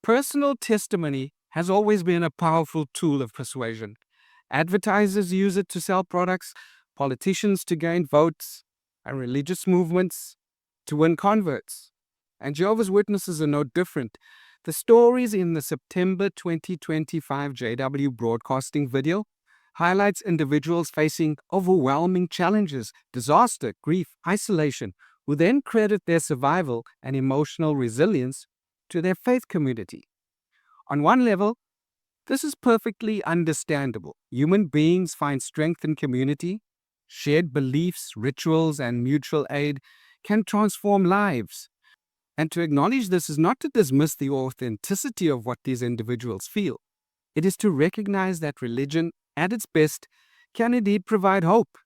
Personal testimony has always been a powerful tool of persuasion. Advertisers use it to sell products, politicians to gain votes, and religious movements to win converts. And Jehovah's Witnesses are no different. The stories in the September 2025 JW broadcasting video highlights individuals facing overwhelming challenges, disaster, grief, isolation, who then credit their survival and emotional resilience to their faith community. On one level, this is perfectly understandable. Human beings find strength in community. Shared beliefs, rituals, and mutual aid can transform lives. And to acknowledge this is not to dismiss the authenticity of what these individuals feel. It is to recognize that religion, at its best, can indeed provide hope.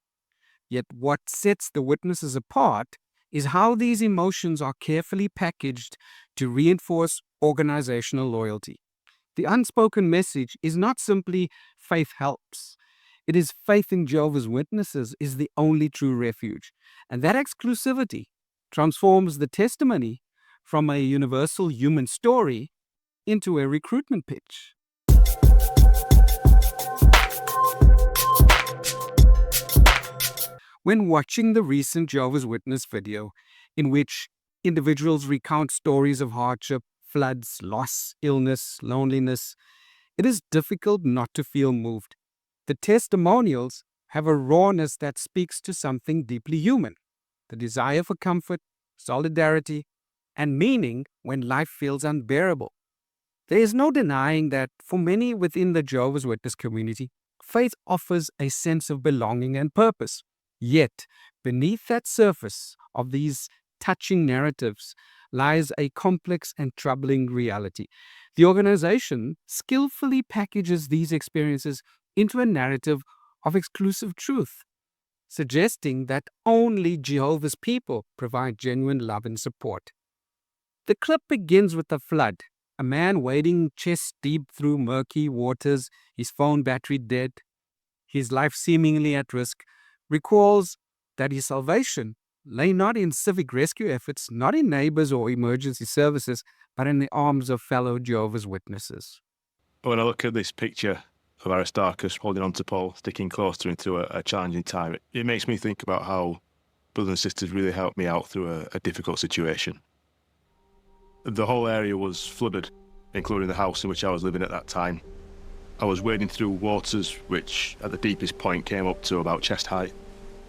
Yet what sets the witnesses apart is how these emotions are carefully packaged to reinforce organizational loyalty. The unspoken message is not simply faith helps. It is faith in Jehovah's Witnesses is the only true refuge. And that exclusivity transforms the testimony from a universal human story into a recruitment pitch. When watching the recent Jehovah's Witness video, in which individuals recount stories of hardship, floods, loss, illness, loneliness, it is difficult not to feel moved. The testimonials have a rawness that speaks to something deeply human, the desire for comfort, solidarity, and meaning when life feels unbearable. There is no denying that for many within the Jehovah's Witness community, faith offers a sense of belonging and purpose. Yet, beneath that surface of these touching narratives lies a complex and troubling reality. The organization skillfully packages these experiences into a narrative of exclusive truth, suggesting that only Jehovah's people provide genuine love and support. The clip begins with a flood, a man wading chest deep through murky waters, his phone battery dead, his life seemingly at risk, recalls that his salvation lay not in civic rescue efforts, not in neighbors or emergency services, but in the arms of fellow Jehovah's Witnesses. When I look at this picture of Aristarchus holding on to Paul, sticking close to him through a challenging time, it makes me think about how brothers and sisters really helped me out through a difficult situation. The whole area was flooded, including the house in which I was living at that time. I was wading through waters which at the deepest point came up to about chest height.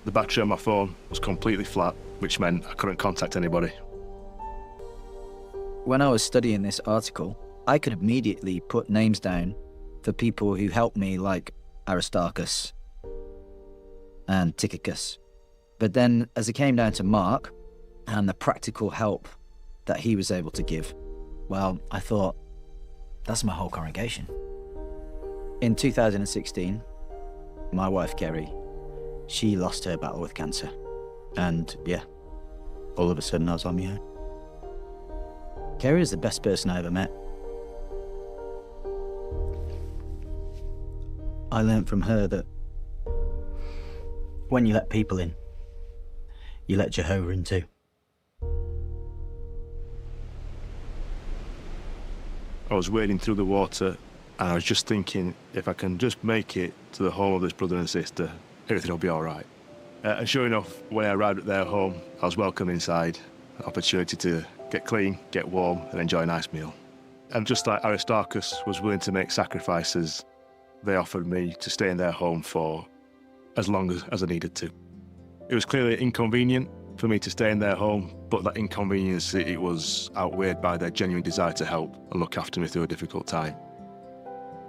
The battery on my phone was completely flat, which meant I couldn't contact anybody. When I was studying this article, I could immediately put names down for people who helped me, like Aristarchus and Tychicus. But then as it came down to Mark and the practical help that he was able to give, well, I thought, that's my whole congregation. In 2016, my wife, Kerry, she lost her battle with cancer. And yeah, all of a sudden I was on my own. Kerry is the best person I ever met. I learned from her that when you let people in, you let Jehovah in too. I was wading through the water and I was just thinking, if I can just make it to the home of this brother and sister, everything will be all right. And sure enough, when I arrived at their home, I was welcomed inside, an opportunity to get clean, get warm, and enjoy a nice meal. And just like Aristarchus was willing to make sacrifices, they offered me to stay in their home for as long as I needed to. It was clearly inconvenient for me to stay in their home, but that inconvenience, it was outweighed by their genuine desire to help and look after me through a difficult time.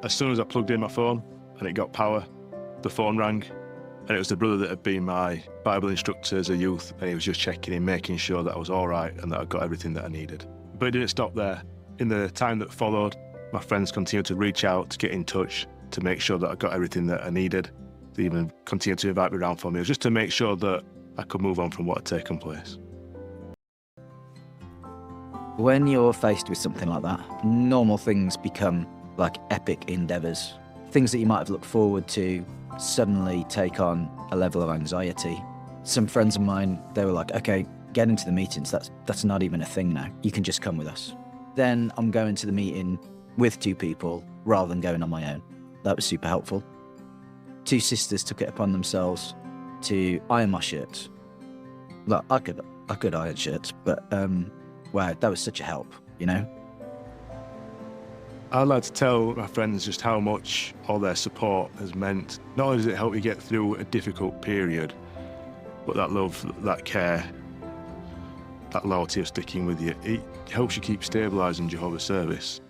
As soon as I plugged in my phone and it got power, the phone rang, and it was the brother that had been my Bible instructor as a youth, and he was just checking in, making sure that I was all right and that I got everything that I needed. But it didn't stop there. In the time that followed, my friends continued to reach out, to get in touch, to make sure that I got everything that I needed. They even continued to invite me around for meals, just to make sure that I could move on from what had taken place. When you're faced with something like that, normal things become like epic endeavours. Things that you might have looked forward to suddenly take on a level of anxiety. Some friends of mine, they were like, okay, get into the meetings. That's not even a thing now. You can just come with us. then I'm going to the meeting with 2 people rather than going on my own. That was super helpful. 2 sisters took it upon themselves to iron my shirts. Look, I could iron shirts, but wow, that was such a help, you know? I'd like to tell my friends just how much all their support has meant. Not only does it help you get through a difficult period, but that love, that care, that loyalty of sticking with you, it helps you keep stabilising Jehovah's service.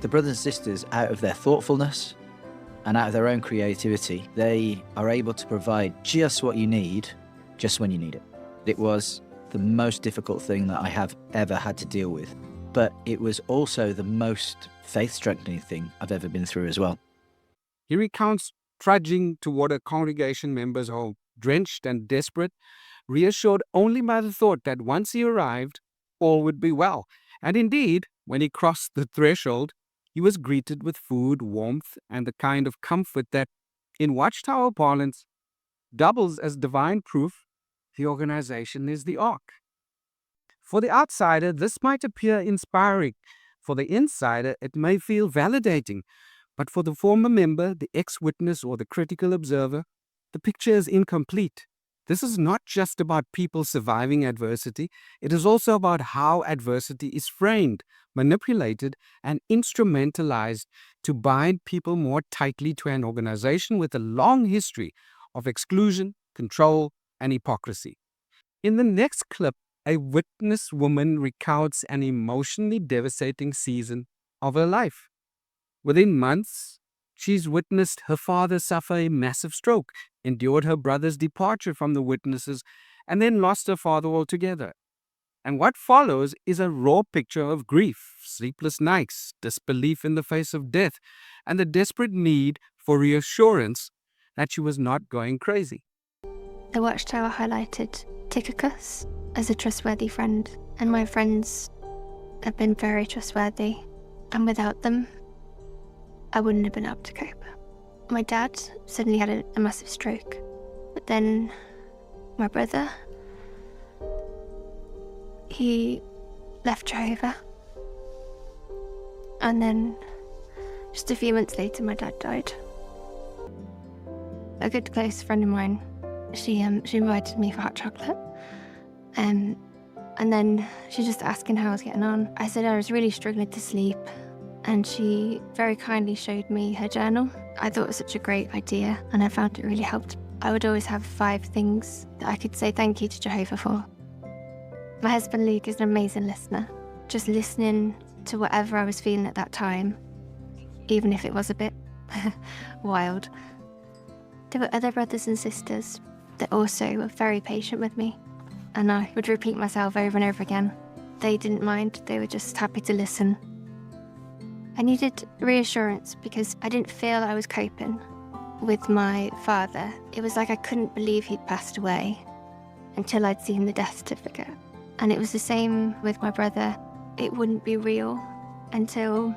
The brothers and sisters, out of their thoughtfulness and out of their own creativity, they are able to provide just what you need, just when you need it. It was the most difficult thing that I have ever had to deal with, but it was also the most faith-strengthening thing I've ever been through as well. He recounts trudging toward a congregation member's home, drenched and desperate, reassured only by the thought that once he arrived, all would be well. And indeed, when he crossed the threshold, he was greeted with food, warmth, and the kind of comfort that, in Watchtower parlance, doubles as divine proof the organization is the ark. For the outsider, this might appear inspiring. For the insider, it may feel validating. But for the former member, the ex-witness, or the critical observer, the picture is incomplete. This is not just about people surviving adversity. It is also about how adversity is framed, manipulated, and instrumentalized to bind people more tightly to an organization with a long history of exclusion, control, and hypocrisy. In the next clip, a witness woman recounts an emotionally devastating season of her life. Within months, she's witnessed her father suffer a massive stroke, endured her brother's departure from the witnesses, and then lost her father altogether. And what follows is a raw picture of grief, sleepless nights, disbelief in the face of death, and the desperate need for reassurance that she was not going crazy. The Watchtower highlighted Tychicus as a trustworthy friend, and my friends have been very trustworthy, and without them, I wouldn't have been able to cope. My dad suddenly had a massive stroke, but then my brother, he left Jehovah, and then just a few months later my dad died. A good close friend of mine, she invited me for hot chocolate, and then she just asking how I was getting on. I said I was really struggling to sleep, and she very kindly showed me her journal. I thought it was such a great idea, and I found it really helped. I would always have 5 things that I could say thank you to Jehovah for. My husband Luke is an amazing listener, just listening to whatever I was feeling at that time, even if it was a bit wild. There were other brothers and sisters that also were very patient with me, and I would repeat myself over and over again. They didn't mind, they were just happy to listen. I needed reassurance because I didn't feel I was coping with my father. It was like I couldn't believe he'd passed away until I'd seen the death certificate. And it was the same with my brother. It wouldn't be real until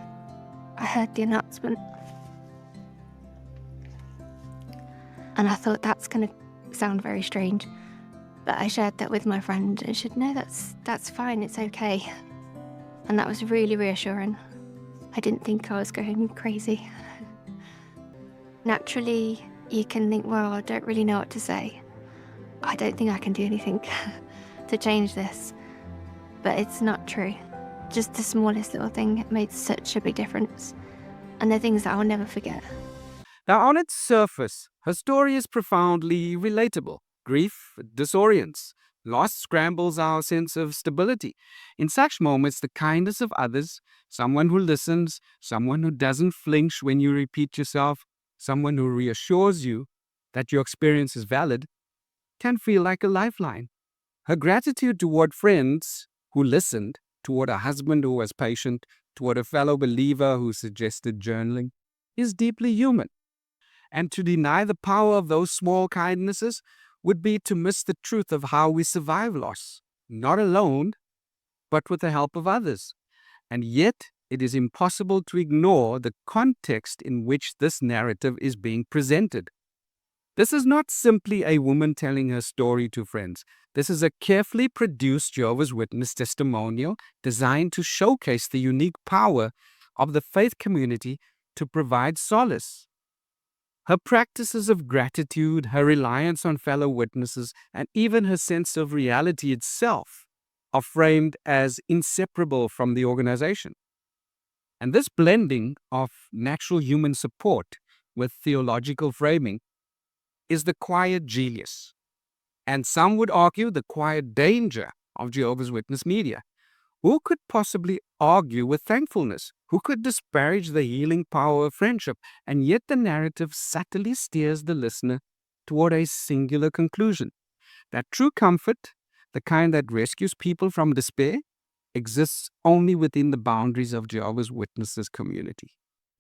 I heard the announcement. And I thought, that's going to sound very strange. But I shared that with my friend, and she said, no, that's fine, it's okay. And that was really reassuring. I didn't think I was going crazy. Naturally, you can think, well, I don't really know what to say. I don't think I can do anything to change this. But it's not true. Just the smallest little thing made such a big difference. And they're things that I'll never forget. Now, on its surface, her story is profoundly relatable. Grief disorients. Loss scrambles our sense of stability. In such moments, the kindness of others, someone who listens, someone who doesn't flinch when you repeat yourself, someone who reassures you that your experience is valid, can feel like a lifeline. Her gratitude toward friends who listened, toward a husband who was patient, toward a fellow believer who suggested journaling, is deeply human. And to deny the power of those small kindnesses would be to miss the truth of how we survive loss, not alone, but with the help of others. And yet, it is impossible to ignore the context in which this narrative is being presented. This is not simply a woman telling her story to friends. This is a carefully produced Jehovah's Witness testimonial designed to showcase the unique power of the faith community to provide solace. Her practices of gratitude, her reliance on fellow witnesses, and even her sense of reality itself are framed as inseparable from the organization. And this blending of natural human support with theological framing is the quiet genius, and some would argue the quiet danger of Jehovah's Witness media. Who could possibly argue with thankfulness? Who could disparage the healing power of friendship? And yet the narrative subtly steers the listener toward a singular conclusion: that true comfort, the kind that rescues people from despair, exists only within the boundaries of Jehovah's Witnesses community.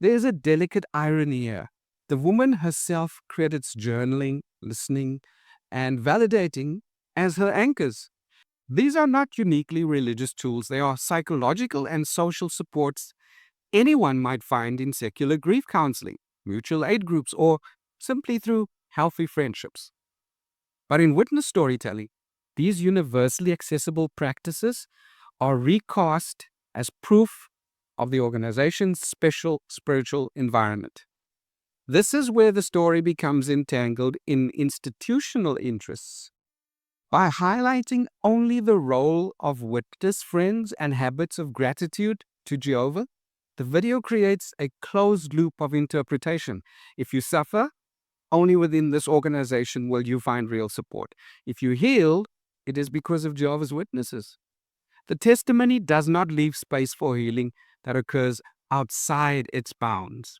There is a delicate irony here. The woman herself credits journaling, listening, and validating as her anchors. These are not uniquely religious tools. They are psychological and social supports anyone might find in secular grief counseling, mutual aid groups, or simply through healthy friendships. But in witness storytelling, these universally accessible practices are recast as proof of the organization's special spiritual environment. This is where the story becomes entangled in institutional interests. By highlighting only the role of witness friends and habits of gratitude to Jehovah, the video creates a closed loop of interpretation. If you suffer, only within this organization will you find real support. If you heal, it is because of Jehovah's Witnesses. The testimony does not leave space for healing that occurs outside its bounds.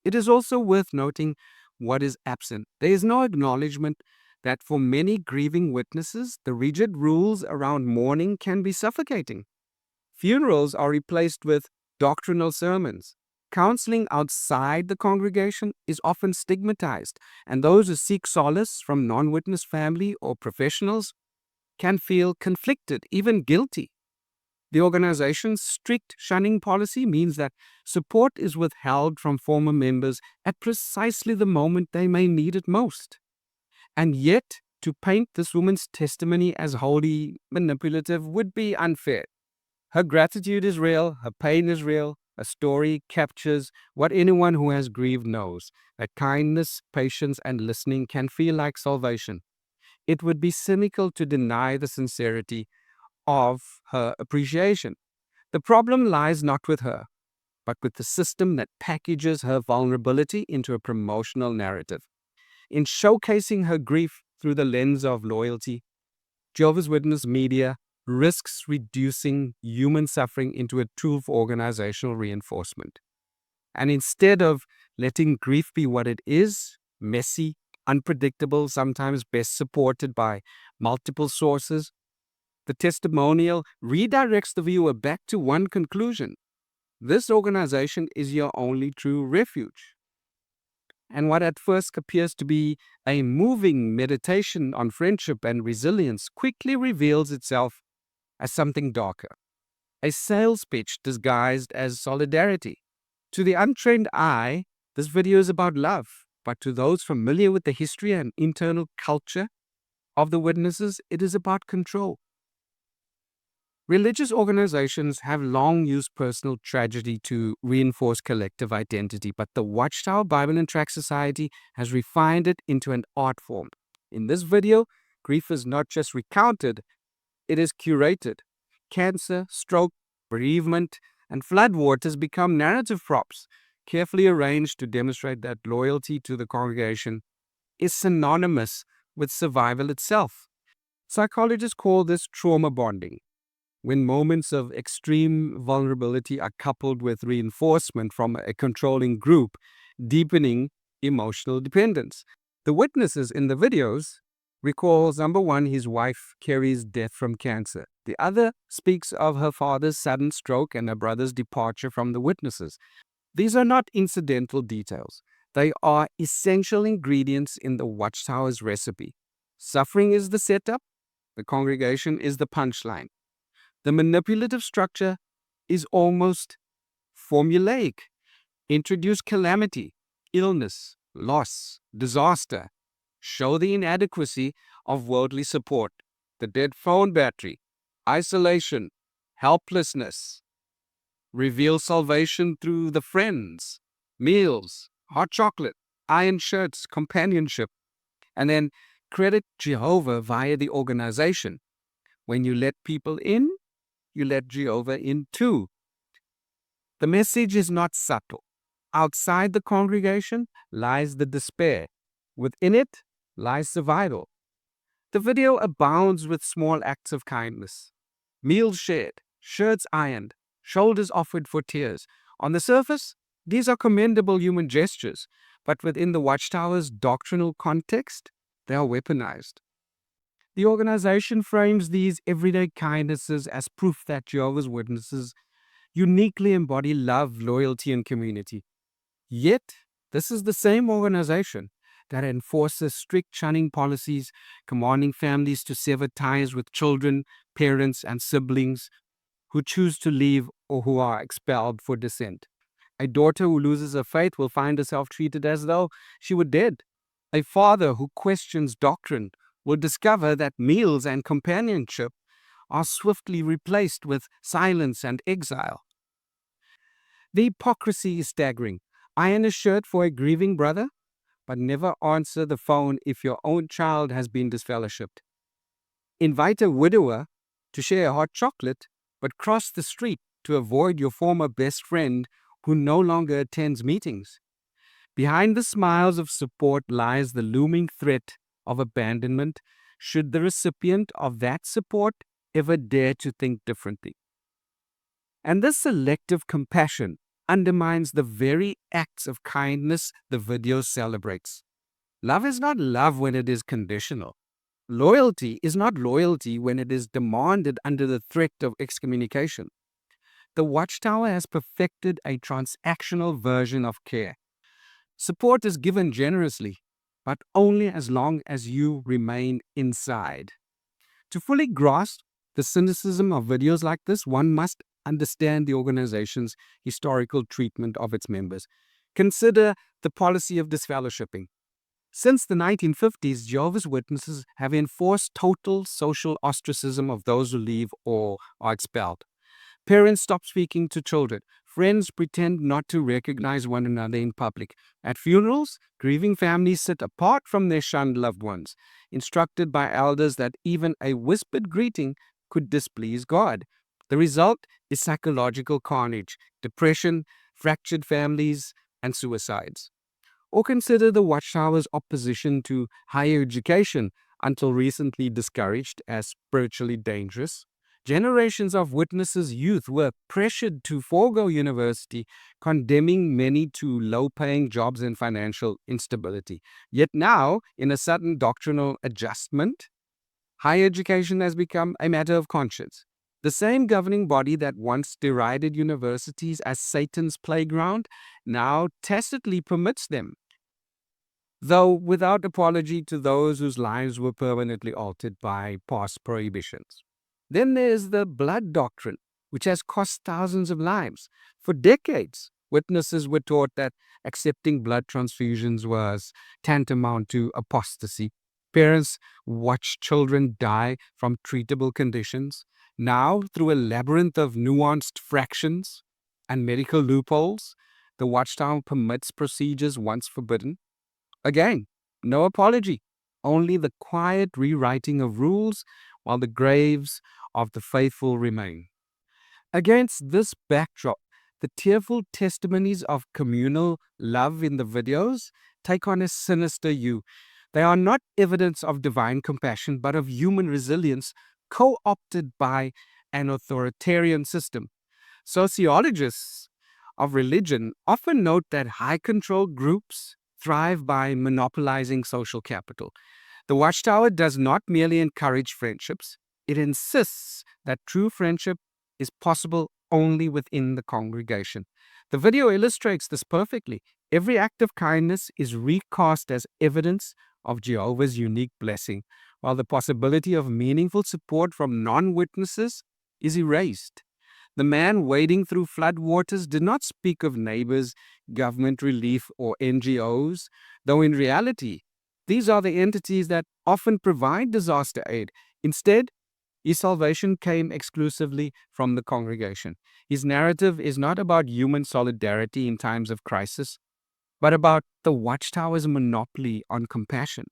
It is also worth noting what is absent. There is no acknowledgement that for many grieving witnesses, the rigid rules around mourning can be suffocating. Funerals are replaced with doctrinal sermons. Counseling outside the congregation is often stigmatized, and those who seek solace from non-witness family or professionals can feel conflicted, even guilty. The organization's strict shunning policy means that support is withheld from former members at precisely the moment they may need it most. And yet, to paint this woman's testimony as wholly manipulative would be unfair. Her gratitude is real, her pain is real. A story captures what anyone who has grieved knows, that kindness, patience, and listening can feel like salvation. It would be cynical to deny the sincerity of her appreciation. The problem lies not with her, but with the system that packages her vulnerability into a promotional narrative. In showcasing her grief through the lens of loyalty, Jehovah's Witness media risks reducing human suffering into a tool for organizational reinforcement. And instead of letting grief be what it is, messy, unpredictable, sometimes best supported by multiple sources, the testimonial redirects the viewer back to one conclusion: this organization is your only true refuge. And what at first appears to be a moving meditation on friendship and resilience quickly reveals itself as something darker, a sales pitch disguised as solidarity. To the untrained eye, this video is about love, but to those familiar with the history and internal culture of the witnesses, it is about control. Religious organizations have long used personal tragedy to reinforce collective identity, but the Watchtower Bible and Tract Society has refined it into an art form. In this video, grief is not just recounted, it is curated. Cancer, stroke, bereavement, and floodwaters become narrative props, carefully arranged to demonstrate that loyalty to the congregation is synonymous with survival itself. Psychologists call this trauma bonding, when moments of extreme vulnerability are coupled with reinforcement from a controlling group, deepening emotional dependence. The witnesses in the videos recalls, number one, his wife Carrie's death from cancer. The other speaks of her father's sudden stroke and her brother's departure from the witnesses. These are not incidental details. They are essential ingredients in the Watchtower's recipe. Suffering is the setup, the congregation is the punchline. The manipulative structure is almost formulaic. Introduce calamity, illness, loss, disaster, show the inadequacy of worldly support, the dead phone battery, isolation, helplessness. Reveal salvation through the friends, meals, hot chocolate, iron shirts, companionship. And then credit Jehovah via the organization. When you let people in, you let Jehovah in too. The message is not subtle. Outside the congregation lies the despair. Within it lies survival. The video abounds with small acts of kindness. Meals shared, shirts ironed, shoulders offered for tears. On the surface, these are commendable human gestures, but within the Watchtower's doctrinal context, they are weaponized. The organization frames these everyday kindnesses as proof that Jehovah's Witnesses uniquely embody love, loyalty, and community. Yet, this is the same organization that enforces strict shunning policies, commanding families to sever ties with children, parents, and siblings who choose to leave or who are expelled for dissent. A daughter who loses her faith will find herself treated as though she were dead. A father who questions doctrine will discover that meals and companionship are swiftly replaced with silence and exile. The hypocrisy is staggering. Iron a shirt for a grieving brother, but never answer the phone if your own child has been disfellowshipped. Invite a widower to share a hot chocolate, but cross the street to avoid your former best friend who no longer attends meetings. Behind the smiles of support lies the looming threat of abandonment should the recipient of that support ever dare to think differently. And this selective compassion undermines the very acts of kindness the video celebrates. Love is not love when it is conditional. Loyalty is not loyalty when it is demanded under the threat of excommunication. The Watchtower has perfected a transactional version of care. Support is given generously, but only as long as you remain inside. To fully grasp the cynicism of videos like this, one must understand the organization's historical treatment of its members. Consider the policy of disfellowshipping. Since the 1950s, Jehovah's Witnesses have enforced total social ostracism of those who leave or are expelled. Parents stop speaking to children. Friends pretend not to recognize one another in public. At funerals, grieving families sit apart from their shunned loved ones, instructed by elders that even a whispered greeting could displease God. The result is psychological carnage, depression, fractured families, and suicides. Or consider the Watchtower's opposition to higher education, until recently discouraged as spiritually dangerous. Generations of Witnesses' youth were pressured to forego university, condemning many to low-paying jobs and financial instability. Yet now, in a sudden doctrinal adjustment, higher education has become a matter of conscience. The same governing body that once derided universities as Satan's playground now tacitly permits them, though without apology to those whose lives were permanently altered by past prohibitions. Then there's the blood doctrine, which has cost thousands of lives. For decades, witnesses were taught that accepting blood transfusions was tantamount to apostasy. Parents watched children die from treatable conditions. Now, through a labyrinth of nuanced fractions and medical loopholes, the Watchtower permits procedures once forbidden. Again, no apology, only the quiet rewriting of rules while the graves of the faithful remain. Against this backdrop, the tearful testimonies of communal love in the videos take on a sinister hue. They are not evidence of divine compassion, but of human resilience co-opted by an authoritarian system. Sociologists of religion often note that high-control groups thrive by monopolizing social capital. The Watchtower does not merely encourage friendships, it insists that true friendship is possible only within the congregation. The video illustrates this perfectly. Every act of kindness is recast as evidence of Jehovah's unique blessing, while the possibility of meaningful support from non-witnesses is erased. The man wading through floodwaters did not speak of neighbors, government relief, or NGOs, though in reality, These are the entities that often provide disaster aid. Instead, his salvation came exclusively from the congregation. His narrative is not about human solidarity in times of crisis, but about the Watchtower's monopoly on compassion.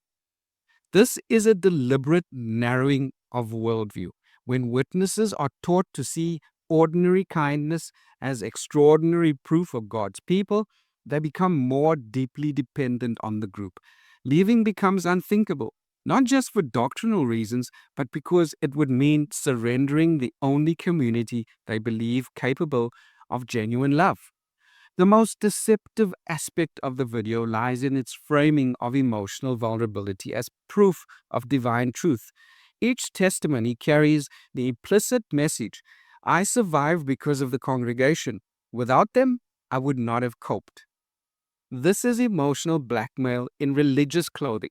This is a deliberate narrowing of worldview. When witnesses are taught to see ordinary kindness as extraordinary proof of God's people, they become more deeply dependent on the group. Leaving becomes unthinkable, not just for doctrinal reasons, but because it would mean surrendering the only community they believe capable of genuine love. The most deceptive aspect of the video lies in its framing of emotional vulnerability as proof of divine truth. Each testimony carries the implicit message, I survived because of the congregation. Without them, I would not have coped. This is emotional blackmail in religious clothing.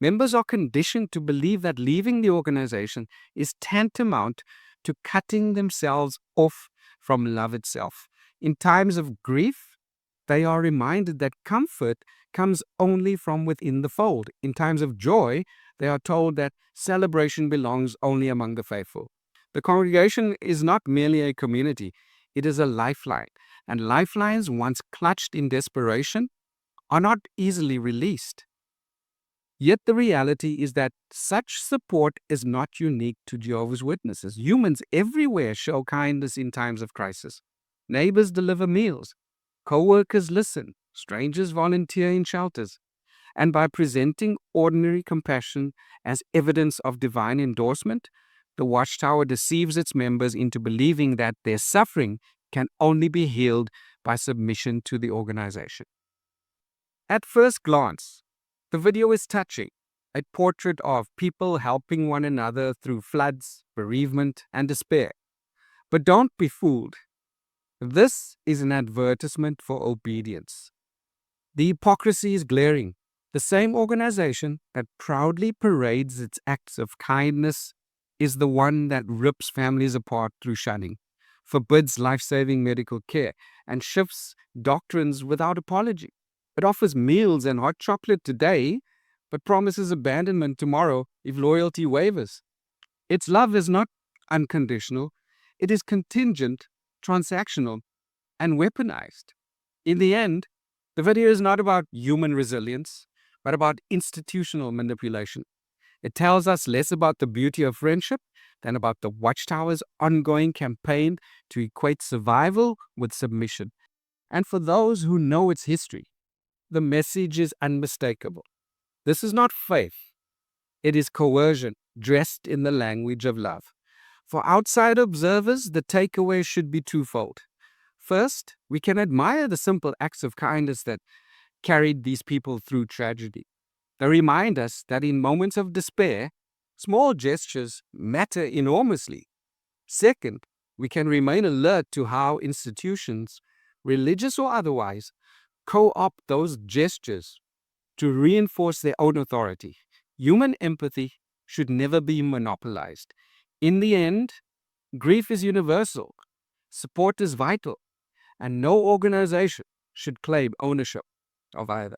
Members are conditioned to believe that leaving the organization is tantamount to cutting themselves off from love itself. In times of grief, they are reminded that comfort comes only from within the fold. In times of joy, they are told that celebration belongs only among the faithful. The congregation is not merely a community, it is a lifeline. And lifelines, once clutched in desperation, are not easily released. Yet the reality is that such support is not unique to Jehovah's Witnesses. Humans everywhere show kindness in times of crisis. Neighbors deliver meals. Co-workers listen. Strangers volunteer in shelters. And by presenting ordinary compassion as evidence of divine endorsement, the Watchtower deceives its members into believing that their suffering can only be healed by submission to the organization. At first glance, the video is touching, a portrait of people helping one another through floods, bereavement, and despair. But don't be fooled. This is an advertisement for obedience. The hypocrisy is glaring. The same organization that proudly parades its acts of kindness is the one that rips families apart through shunning, forbids life-saving medical care, and shifts doctrines without apology. It offers meals and hot chocolate today, but promises abandonment tomorrow if loyalty wavers. Its love is not unconditional. It is contingent, transactional, and weaponized. In the end, the video is not about human resilience, but about institutional manipulation. It tells us less about the beauty of friendship than about the Watchtower's ongoing campaign to equate survival with submission. And for those who know its history, the message is unmistakable. This is not faith. It is coercion dressed in the language of love. For outside observers, the takeaway should be twofold. First, we can admire the simple acts of kindness that carried these people through tragedy. They remind us that in moments of despair, small gestures matter enormously. Second, we can remain alert to how institutions, religious or otherwise, co-opt those gestures to reinforce their own authority. Human empathy should never be monopolized. In the end, grief is universal, support is vital, and no organization should claim ownership of either.